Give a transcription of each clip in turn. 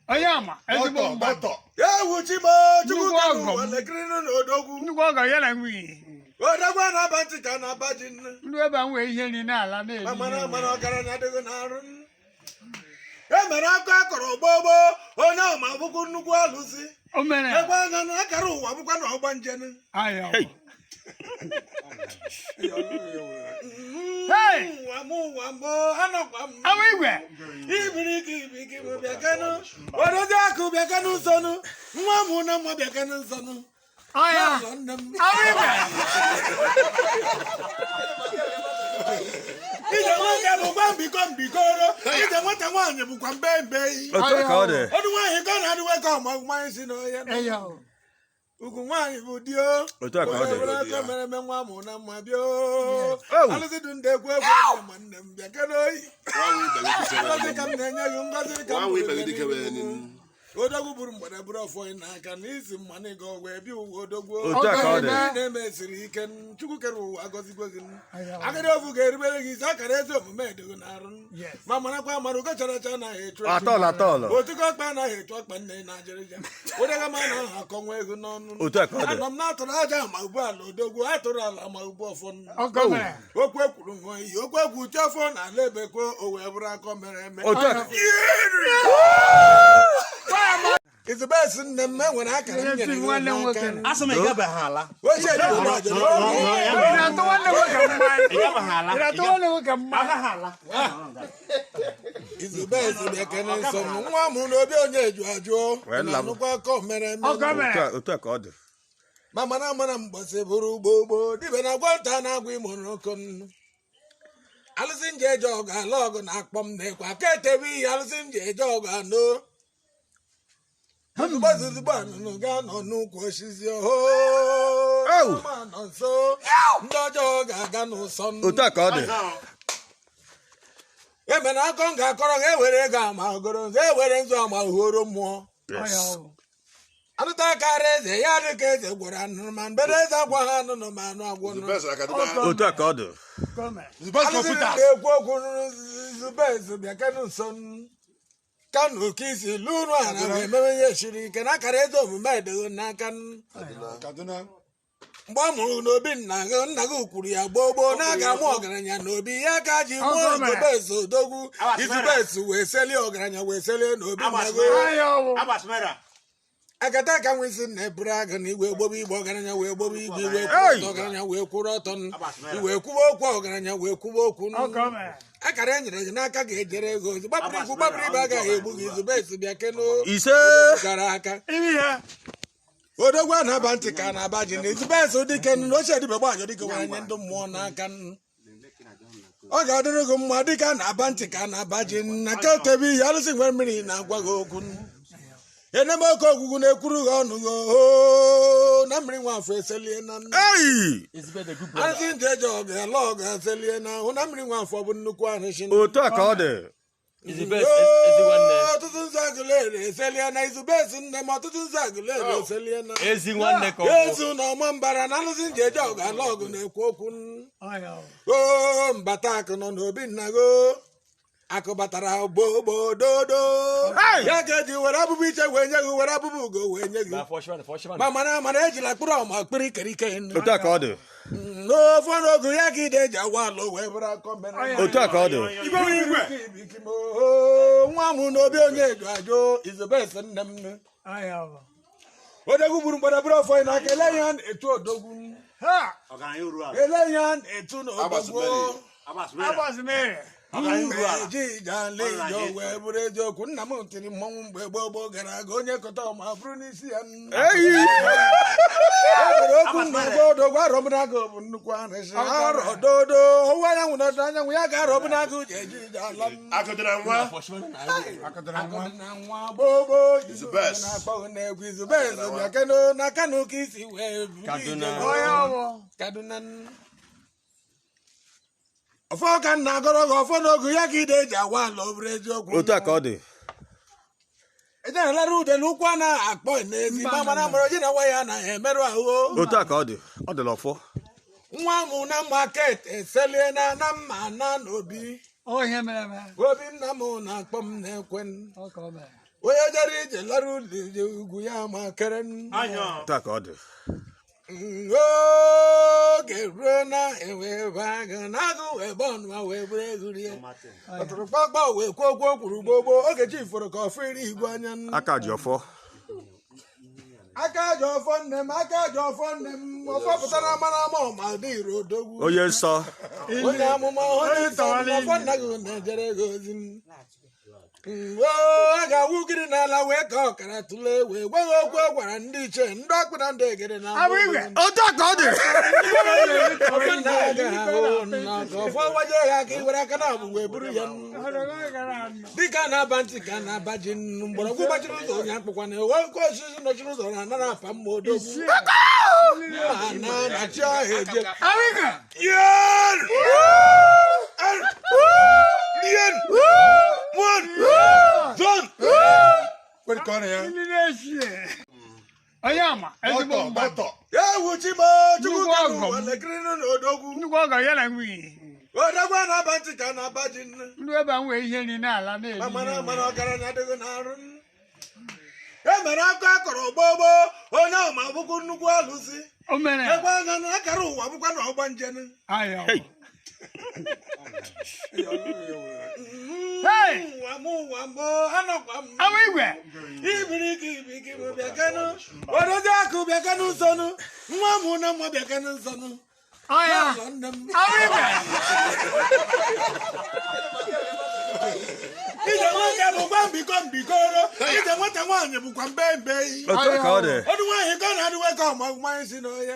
Ayama, ezigbo mgbọtọ. Ewu Chibo, Chukwu Walegrinu n'Odogwu. Nnukwu ọgọ ya na nwunye. Odogwu na-aba ntị ka na-aba ji nne. Ndị ebe nwe ihe ni n'ala na-eri. Mana ọgaranya adịghị n'arụ. E mere aka akọrọ gbogbo onye ọma bụkwa nnukwu alụsị. O mere. Ekwe anya na akara ụwa bụkwa na ọgba njene. Ayo. Hey! Wambo, anọkwa m. Awa igwe. Ibiriki m bịakanụ. Odozi akụ bịakanụ nsọnụ. Nwa m na mma bịakanụ nsọnụ. Aya. Awa igwe. Ije nwoke bụkwa mbikoro. Ije nwata nwaanyị bụkwa mbe. Ọdụ nwaanyị ka ọ na-adịwe ka ọmụmụ si n'ọhịa. Eyo. Ugwu nwaanyị bụ dio. Otu aka ọ dị. Aka mere eme nwa mụ na mma bio. Alụsị dị ndị egwu ma nne m bịa kedu oyi. Ngozi ka m na-enye gị ngozi ka m na-enye. Odogwu buru mgbada buru ọfọ n'aka n'isi mmanụ ego wee bịa ụwa odogwu. Otu aka ọ dị. Na-emesiri ike Chukwu kere ụwa agọzigwe gị. Agadi ofu ga-erubere gị isi akara ezi omume edego n'arụ. Ma marakwa amara ugo chara acha anaghị echu Atọl. otuko ọkpa anaghị echu ọkpa nne na ajịrịja. Odega ma na aha akọnwa ego n'ọnụ. Otu aka ọ dị. Anọ m na-atụrụ aja ma ugbu ala odogwu atụrụ ala ma ugbu ọfọ. Ọkọ mere. Okwu ekwuru nwa iyi okwu egwu uche ọfọ na ala ebekwe o wee bụrụ akọ mere eme. Otu aka. Izubesi nne m enwere akara m nyere gị n'aka. Asị m ịgaba ha ala. Ochie dị ụlọ ọjọọ. Ina nwanne nwoke mma. Ịgaba ha ala. Ina nwanne nwoke mma. Ha ala. Izubesi bekene nsọ m nwa m n'obi onye eju ajụọ. Na nnukwu akọ mere eme. Ọkọ mere. Otu aka ọ dị. Ma mana mgbọsị bụrụ gbogbo dibe na agwa nta na-agwa imo n'oko nnu. Alụsị nje eje ọgụ ala ọgụ na-akpọ m n'ekwe aka etebe ihe alụsị nje eje ọgụ anọ. Ozugbo anụnụ ga nọ n'ukwu osisi ọhụụ. Ma nọ nso ndị ọjọọ ga-aga n'ụsọ nnu. Otu aka ọ dị. Emena akọ m ga-akọrọ ha ewere ego ama ogoro nze ewere nzu ama uhoro mmụọ. Ayo. Anụta akara eze ya dị ka eze gwara anụrụ ma mbere eze agwa ha anụnụ ma anụ agwọ nụ. Otu aka ọ dị. Ọkọ mere. Alụsị na-ekwu okwu Izubesi bịa kenu nso Kanu ka isi lụrụ ala wee mewe ihe siri ike na akara eze omume edego n'aka. Mgbe ọ mụrụ n'obi nna gị kwuru ya gboo na-aga mụ ọgaranya n'obi ya ka ji mụọ Izubesi odogwu. Izubesi wee selie ọgaranya wee selie n'obi nna gị. Agata ka nwesi na eburu agụ na igwe gbogbo igbe ọgaranya wee gbogbo igwe iwe kwụrụ ọgaranya wee kwụrụ ọtọ iwe kwuba okwu ọgaranya wee kwuba okwu. Ọkọ mere. Akara e nyere gị n'aka ga-ejere ego gbapụrụ ikwu gbapụrụ ibe agaghị egbu gị. Izubesi bịa keno Ise. gara aka. Imi ya. Odogwu a na-aba ntị ka na-aba ji na Izubesi dike nụ na ochie dịbe gbajọ dịka were nye ndị mmụọ n'aka nụ. Ọ ga-adịrị gị mma dịka na-aba ntị ka na-aba ji na ka etebe ihe alụsị nwere mmiri na-agwa gị okwu. Eneme oke ogwugwu na-ekwuru gị ọnụ gị na mmiri nwafọ eselie na nnu. Alụsị ndị eje ọgụ ala ọgụ eselie na ahụ na mmiri nwafọ bụ nnukwu arụsị. Otu aka ọ dị. Ọtụtụ nzu agụleri eselie na Izubesi nne m ọtụtụ nzu agụleri eselie na Ezi nwanne ka ezu na ọma mbara na alụsị ndị eje ọgụ ala ọgụ na-ekwu okwu. Ayo. Mbata akụ nọ n'obi nna gị akụ batara dodo ya ka eji were abụbụ iche wee nye gị were abụbụ ugo wee nye gị. Ma mana ejila kpụrụ ọma kpịrị ikerike nnu. Otu aka ọ dị. N'ofe n'ogu ya ka ide eji awa ala wee bụrụ akọ mere. Otu aka ọ dị. Nwa m n'obi onye eju ajụ Izubesi nne m. Ayo. Odogwu gburu mgbada bụrụ ọfọ n'aka ele ihe a na-etu odogwu. Ha. Ele ihe a na-etu n'odogwu. Agbasi mere. Eji jale ijọ wee bụrụ eziokwu. Nna m tiri mmọnwụ mgbe gboo gara aga onye kọta ọma bụrụ n'isi ya. Ebere okwu nna odogwu arọbụnaga bụ nnukwu arụsị. Arọ dodo ọwụwa anyanwụ n'ọdụ anyanwụ ya ga-arọbụnaga ji eji jala m. Akụdịra nwa gbogbo Izubesi na-akpọ na-egwu Izubesi bịa keno na Kanu ka isi wee Kaduna. Ọfọ ka nna agọrọ gị ọfọ n'ogu ya ka ide eji awa ala ọ bụrụ eziokwu. Otu aka ọ dị. Ejelara ude n'ụkwụ a na-akpọ n'ezi ma mana mara ji na nwa ya anaghị emerụ ahụ. Otu aka ọ dị. Ọ dịla ọfọ. Nwa m na maket eselie na mma na n'obi. Oh, ihe mere eme. Obi nna m na-akpọ m na-ekwe. Ọkọ mere. onye jere ije lara ugwu ya ma kere otu a ka ọ dị oge ruo na ewebe aga na-agụ ebe ọnụma wee bụrụ egurie ọtụrụkpakpa wee kwuo okwu kwuru gbogbo oge chi fọrọ ka ọfọ iri igwe anya aka ji ọfọ aka ji ọfọ nne m ọfọ pụtara amara ama ọma dị iro odogwu onye nsọ onye amụma onye nsọ ọfọ nna gị na-ejere gị ozi a ga-awụgiri n'ala wee ka ọkara tụle wee gwaghị okwu ọ gwara ndị iche ndị ọkpụ na ndị egere na otu a ka ọ dị ọfọ waje ha aka iwere aka na ọbụ wee buru ya dịka na-aba ntị ka na-aba ji mgbọrọgwụ gbachiri ụzọ onye akpụkwa na ewe oke osisi nọchiri ụzọ na anara apa mma odogwu na-achị ahụ eje odogwu na-aba ntị ka na-aba ji mana ọgaranya adịghị n'arụ e mere aka akọrọ gbogbo onye ahụ ma bụkwu nnukwu alụsị ekwe anya na akara ụwa bụkwa na ọgba njen odozi akụ bịakanụ nsọnụ nwa mụ na mma bịakanụ nsọnụ ije nwoke bụkwa mbikoro ije nwata nwaanyị bụkwa mbe otu a ka ọ dị ọdụ nwaanyị ka ọ na-adịwe ka ọmagụmanyị si n'onye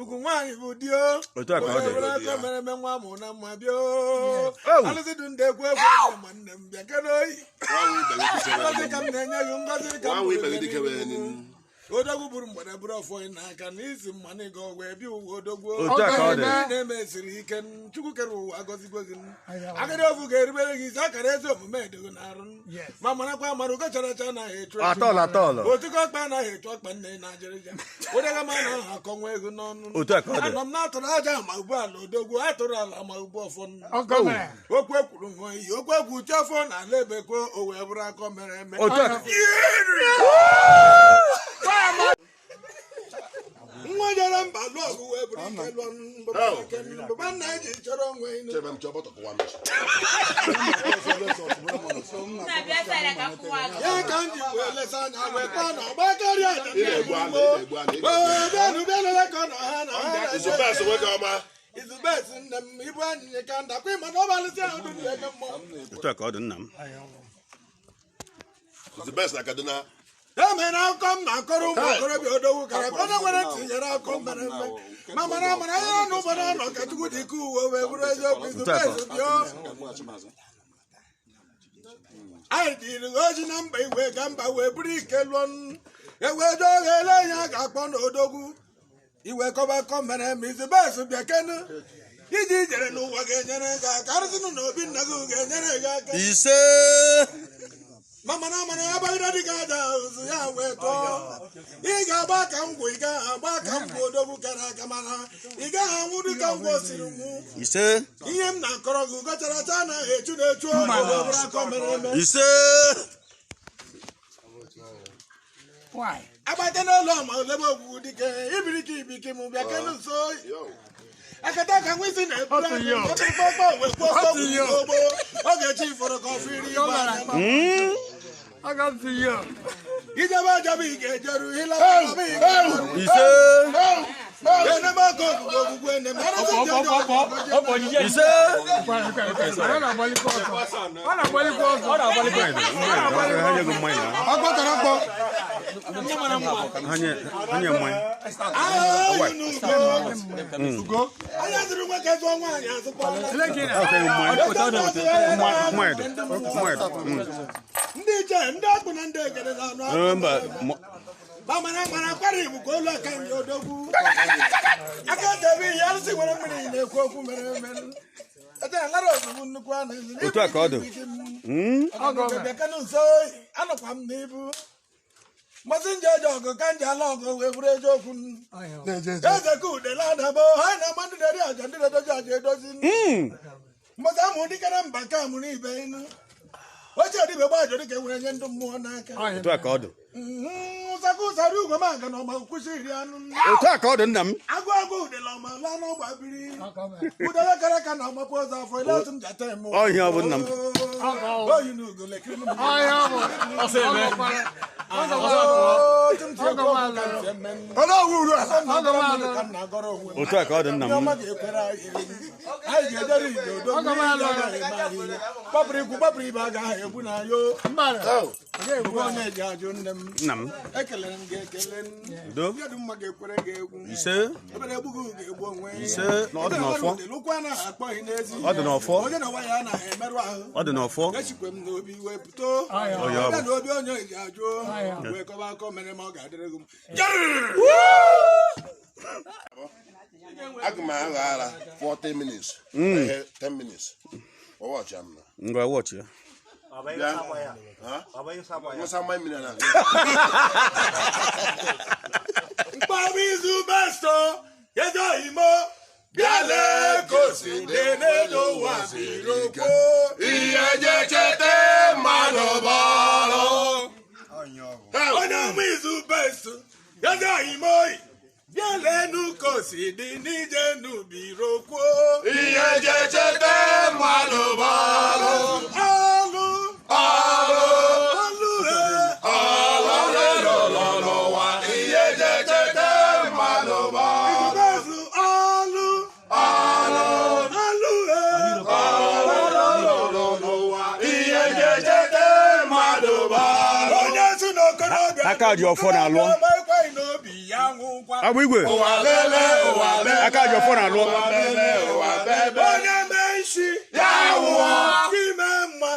ugwu nwaanyị bụ dio otu a ka ọ dị aka mere eme nwa mụ na mma bịa alụsị dị ndị egwu ma nne m bịa kene oyi ngozi ka m na-enye gị ngozi ka m odogwu buru mgbada buru ọfọ n'aka na isi mmanụ ịga wee bịa ụwa odogwu na-emesiri ike chukwu kere ụwa gọzigozi agadi ofu ga-erubere gị isi akara ezi omume edogo na arụ ma marakwa mara ugo chara acha anaghị echu otuko ọkpa anaghị echu ọkpa nne na ajarịja ụdịga ma na aha akọ nwa ego n'ọnụ anọ m na-atụrụ aja ma ugbu ala odogwu atụrụ ala ma ugbu ọfọ okwu ekwuru nwa iyi okwu egwu uche ọfọ na ala ebekwe o wee bụrụ akọ mere eme nwa jere mba lụọ ọgụ wee bụrụ ike lụọ mbaba nna eji chọrọ onwe ya ka m ji wee lesa anya wee kpaa na ọgba karịa bịanụbịanụle ka ọ nọ ha na izubesi nne m ibu anyịnya ka ndakwa ịma na ọ balịsị ahụ dị ege mmụọ otu a ka ọ dị nna m emere akụkọ m na-akọrọ ụmụ okorobịa odogwu kara onye nwere tinyere akụkọ mere mme ma mara ya na ụfọdụ ọnọ ka chukwu dị ike uwe wee bụrụ eziokwu izubesi bịa anyị jiri oji na mba igwe ga mba wee bụrụ ike lụọ eweje oge ele ihe a ga-akpọ n'odogwu iwe kọba akọ mere eme izubesi bịa kenu iji ijere n'ụwa ga-enyere gị aka arụsịnụ na obi nna gị ga-enyere gị aka ise mana agbagide dịka aja ụzụ ya wee tọọ ị ga-agba ka ngwụ ị gaghị agba ka ngwụ odogwu kara aka mana ị gaghị anwụ dịka ngwụ osiri nwụ ise ihe m na-akọrọ gị ugocharacha anaghị echu na-echu obodo bụrụ akọ mere eme ise agbata n'ụlọ ma olebe ogwugwu dike ibiri ka ibike m bịa kenu nso akata ka nwa isi na-eburu akpụkpọ wee kwuo ogbo oge chi fọrọ ka ọfụ iri ijebe ajaba ị ga-ejeru ise ise ndị iche ndị akpụ na ndị egere na anụ mana kwara igbo ka olu aka nri odogwu aka debe ihe arụsị nwere mmiri na-ekwu okwu mere eme lara ozugbo nnukwu anụ otu a ka ọ dị bekenu nso anọkwa m n'ibu mmasị nje eje ọgụ ka nje ala ọgụ wee bụrụ eziokwu eze ka udele adabo ha na-ama ndị na-eri aja ndị na-edozi aja edozi mmasị amụ dịkara mba ka amụrụ ibe inu oche dị begbe ajọ dịka enwere nye ndị mmụọ n'aka Otu a ka ọ dị. ụsakụsara ugwe ma nga na ọma kwụsị iri anụ Otu a ka ọ dị nna m. agụ ụdịla ọma laa n'ọgba biri ụdara kara ka na ọmapụ ọzọ afọ ile otu m jata eme Ọhịa ọ bụ nna m. oyi na ugo lekiri m Otu a ka ọ dị nna m. anyị ga-edere igbo gbapụrụ ikwu gbapụrụ ibe agaghị egbu na yo onye eji ajụ nne m Nna m. ekelere m gị ekele Udo. ndị mma ga-ekwere gị egwu Ise. ebere egbughị ga-egbu onwe Ise. Na ọ dị n'ọfọ. lụkwa na akpọghị n'ezi Ọ dị n'ọfọ. onye na nwa ya anaghị emerụ ahụ Ọ dị n'ọfọ. echikwe m n'obi wee pụta Ọya ọ bụ. ya na obi onye eji ajụ wee kọba akọ mere ma ọ ga-adịrị gị Aga m agha ara 40 minutes. 10 minutes. Watch am now. Ngwa watch ya. What's my minute now? mkpọrọ izu besto yezo imo bịale kosi dene n'ụwa birokwo Ihe jechete mmadụ bọrọ. onye ọmụ izu besto yezo imo bịale n'ukosi dị n'ije n'ubirokwo Ihe jechete mmadụ bọrọ. Ihe jechete mmadụ bọrọ. Ihe jechete mmadụ bọrọ. onye si n'okorobịa Aka dị ọfọ na-alụ. ekweghị n'obi ya nwụkwa Agba igwe. Ụwa lele, ụwa lele. Aka dị ọfọ na-alụ. Ụwa lele, ụwa bebe. onye mee isi Ya nwụọ. ime mma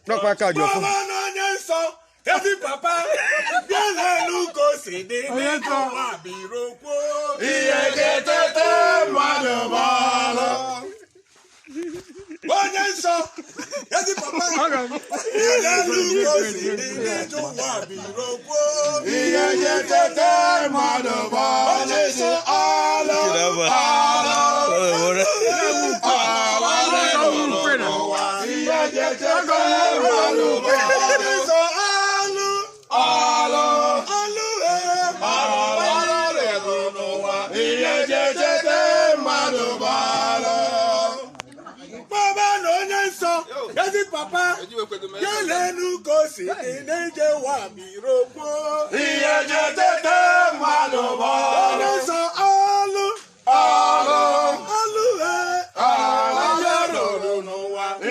N'ọkwa aka dị ọfọ. ọma na onye nsọ ezi papa bịa n'elu ka o si dị n'ịkọwa birokwo Ihe jechete mmadụ bọrọ. onye nsọ ezi papa bịa n'elu ka o si dị n'ịjụwa birokwo Ihe jechete mmadụ bọrọ. onye nsọ ala Ihe jechete mmadụ bọrọ. onye nsọ alụ Ihe jechete mmadụ bọrọ. mkpọba na onye nsọ ezi papa kelenu ka o si dị n'ije wa birokwo Ihe jechete mmadụ bọrọ. onye nsọ alụ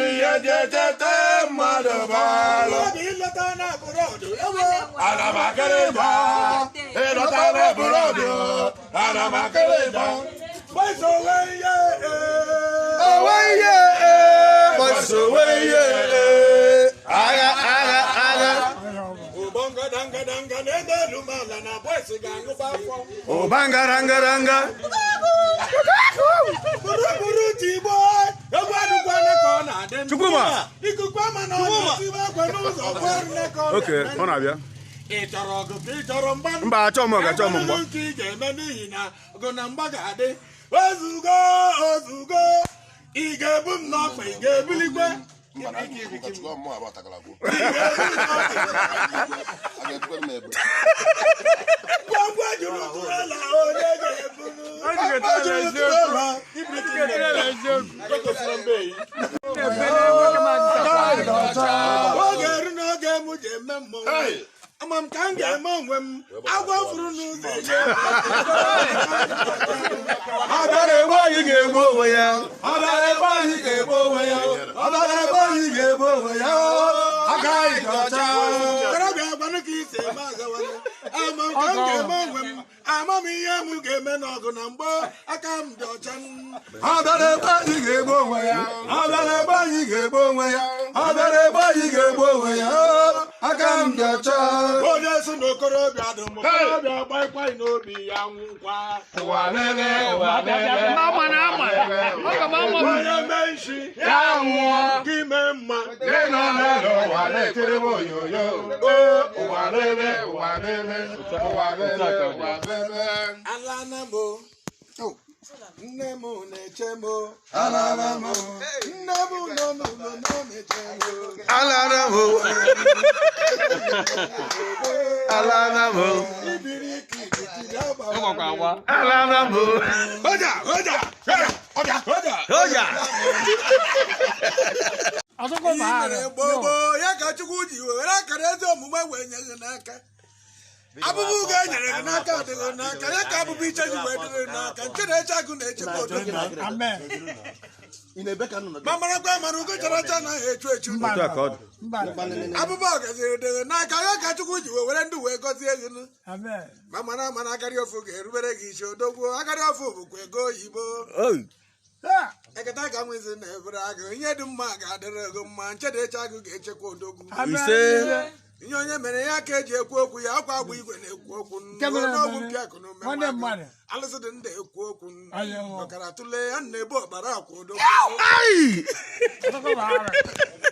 Ihe jechete mmadụ bọrọ. obi ịlọta na agbụrụ ọdụ ewo Ana m akịrị ịgba. Ịlọta n'eburu ọdụ. Ana m akịrị ịgba. gbasowe ihe ụgbọ ngadangada na-ede elu mala na bọịsị ga-aṅụba afọ Ụbangarangaranga. bụrụ tigbo egwu adụkwana ka ọ na-adị ndụ. Chukwuma. ikuku ama na ọ na-etiwe ekwe n'ụzọ kwarne ka ọ Oke, na-eme. ọ na-abịa. ị chọrọ ọgụ ka ị chọrọ mgba Mba, achọ m ọgụ, achọ m mgba. nke ị ga-eme n'ihi na ọgụ na mgba ga-adị ozugbo ị ga-ebu m n'ọkpa ị ga-ebulikwe Ụkọchukwu ọmụmụ agbatakala gboo. A ga-etukwe m ebe. gwagwa juru ụlọ onye ga-ebulu oge eru n'oge m ji eme mmọnwụ ama m ka m ga-eme onwe m agwọ furu n'ụzọ eje Ọbara egbe anyị ga-egbu onwe ya. okorobịa gwanụ ka isi eme agawanụ ama m ka m ga-eme onwe m ama m ihe m ga-eme n'ọgụ na mgbe aka m dị ọcha onye si n'okorobịa dị m okorobịa gbaịkwaị n'obi ya nwụkwa onye mee isi ya nwụọ ka ime mma ala na mbụ nne m na-eche m alala m nne m nọ n'ụlọ na-eche m alala m alala m ibiri ka ikikiri agba alala m Oja, oja, oja, oja. oya Ọtụkọ ma ha mere gbogbo ya ka Chukwu ji were akara ezi omume wee nye gị n'aka abụbụ ga-enyere gị n'aka adịghị n'aka ya ka abụbụ iche ji wee dịrị n'aka nke na-eche agụ na-echekwa odo amen ma marakwa mara ugo chara acha anaghị echu echu otu a ka ọ dị mba abụbụ ọgaziri dịghị n'aka ya ka Chukwu ji were ndị wee gọzie gị amen ma mara mana akarị ofu ga-erubere gị isi odogwu akarị ofu bụkwa ego oyibo ha eketa ka nwezi na-ebere agụ ihe dị mma ga-adịrị ego mma nchedaeche agụ ga-echekwa odogwu ise ihe onye mere ya ka eji ekwu okwu ya akwa agba igwe na-ekwu okwu n'ọgwụ mpịa akụ na nwanne mmadụ alụsị dị ndị ekwu okwu Ayo. ọkara tụle ya na-ebu ọkpara akwa odogwu ọtụkọ ma ha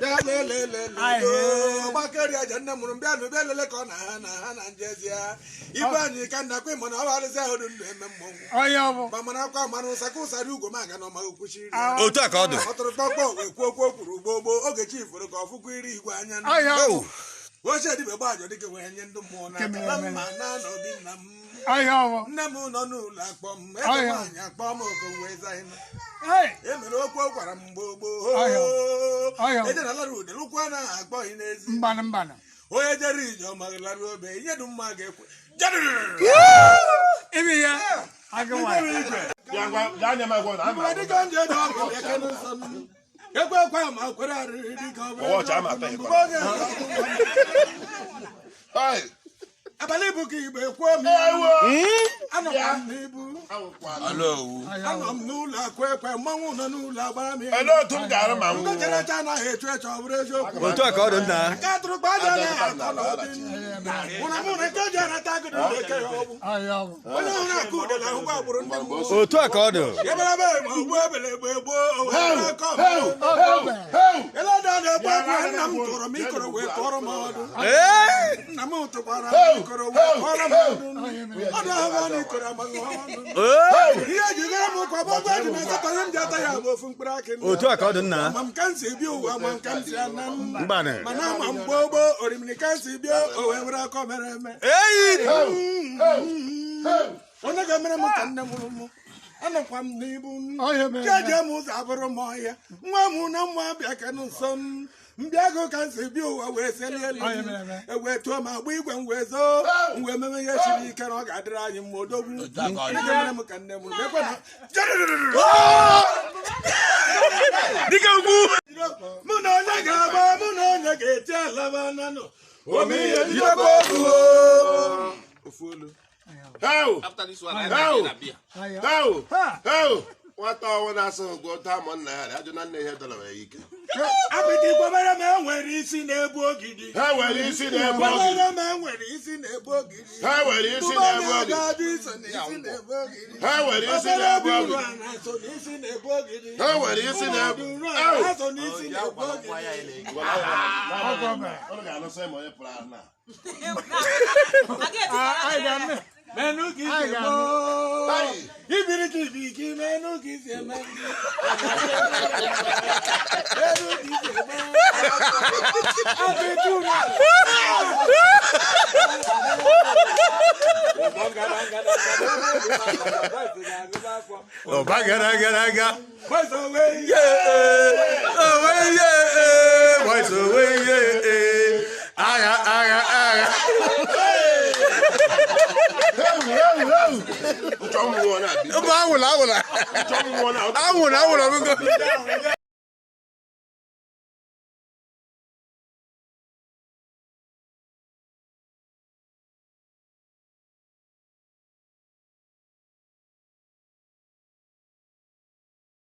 bịa lelelele Ayo. ọgbakeri aja nne mụrụ bịa nụ bịa lele ka ọ na ha na njezi ya ibe anyị ka nna kwe mụ na ọ arụzi ahụ dị ndụ eme mmọnwụ onye ọbụ ma mara akwa mara ụsaka ụsara ugwo m aga na ọma okwuchiri otu a ka ọ dị ọ tụrụ kpọkpọ wee kwuo okwu o kwuru gboo gboo oge chi ifuru ka ọ fụkwa iri igwe anya onye ọbụ ochie dịbe gbajọ dịka wee nye ndị mmụọ n'aka na mma na n'obi nna m onye ọbụ nne m nọ n'ụlọ akpọ m ebe nwaanyị akpọ m ogo wee za ịnụ hey emere okwu o gwara m mgbe gboo Ọyọ. ejena lara ude lụkwa na akpọghị n'ezi mbanụ onye jere ije ọ maghịlara obe ihe dị mma ga-ekwe ibi ya agụ nwanyị dịka ndị ede ọgụ ekene nsọ m ekwe ekwe ma kwere arịrị dịka ọ Ọwọ́ ọcha ama atọ ịkọ. abalị bụ ka igbe kwuo m anọkwa m n'ibu anọ m n'ụlọ akụ ekwe mmanwụ nọ n'ụlọ agbara m ya Olee otu m ga-arụ ma m ndị nwụọ? chere eche anaghị echu eche ọ bụrụ eziokwu otu a ka ọ dị nna aka atụrụkpa aja anaghị atọ n'obi mụ na mụ na nke ji anata agụdị na-eke ya ọgwụ onye ọbụ onye ọhụrụ akụ ude na ahụgwa agbụrụ ndị mmụọ otu a ka ọ dị eberebe ma ogbu ebele egbe gboo oweaka eleda na-egbu egbu nna m tụrụ m ikoro wee tụọrọ m ọdụ nna m tụkwara m ikoro wee tụọrọ m ọdụ ọdụ ahụ ọ na ikoro amaghị ọdụ ihe ejigara m ụkwa gbogbo eji na asatọ ihe m ji ata ya bụ ofu mkpụrụ akị otu a ka ọ dị nna ma m ka m si bịa ụwa ma m ka m si ana m mgbanị mana ama m gbogbo orimiri ka m si bịa o wee were akọ mere eme eyi onye ga-emere m ka nne mụrụ m anọkwa m n'ibu onye mere jeje m ụzọ abụrụ m ọhịa nwa m na nwa bịa ka nso m mbịago ka m si bịa ụwa wee selie elu ewee tụọ m agba igwe m wee zoo m wee meme ihe siri ike na ọ ga-adịrị anyị mma odogwu onye ga-emere m ka nne m mekwe na dịka ugwu mụ na onye ga-agba mụ na onye ga-eti alaba nanụ ome ihe jidekwa ogu ofu olu Nwata ọnwụ na-asụ ngụ taa ma nna ya ajụ na nne ihe dọrọ ya ike. apịtị kwabere m enwere isi na-ebu ogidi Ha nwere isi na-ebu ogidi. kwabere m enwere isi na-ebu ogidi Ha nwere isi na-ebu ogidi. ga-adị iso na isi na-ebu ogidi Ha nwere isi na-ebu ogidi. so na isi na-ebu ogidi Ha nwere isi na-ebu so na isi na-ebu ogidi Ọ ga-anụsọ ịma onye pụrụ ahụ na. anyị ga-eme menu ka isi eme ibiri ka ibi ike menu ka isi eme menu ka isi eme apịtị ụra ọba gara gara aga Boys away, ye owe ye boys owe ye agha agha agha Nchọ m nwụọ na-abịa. ụmụ anwụla anwụla Nchọ m nwụọ na-abịa. anwụla anwụla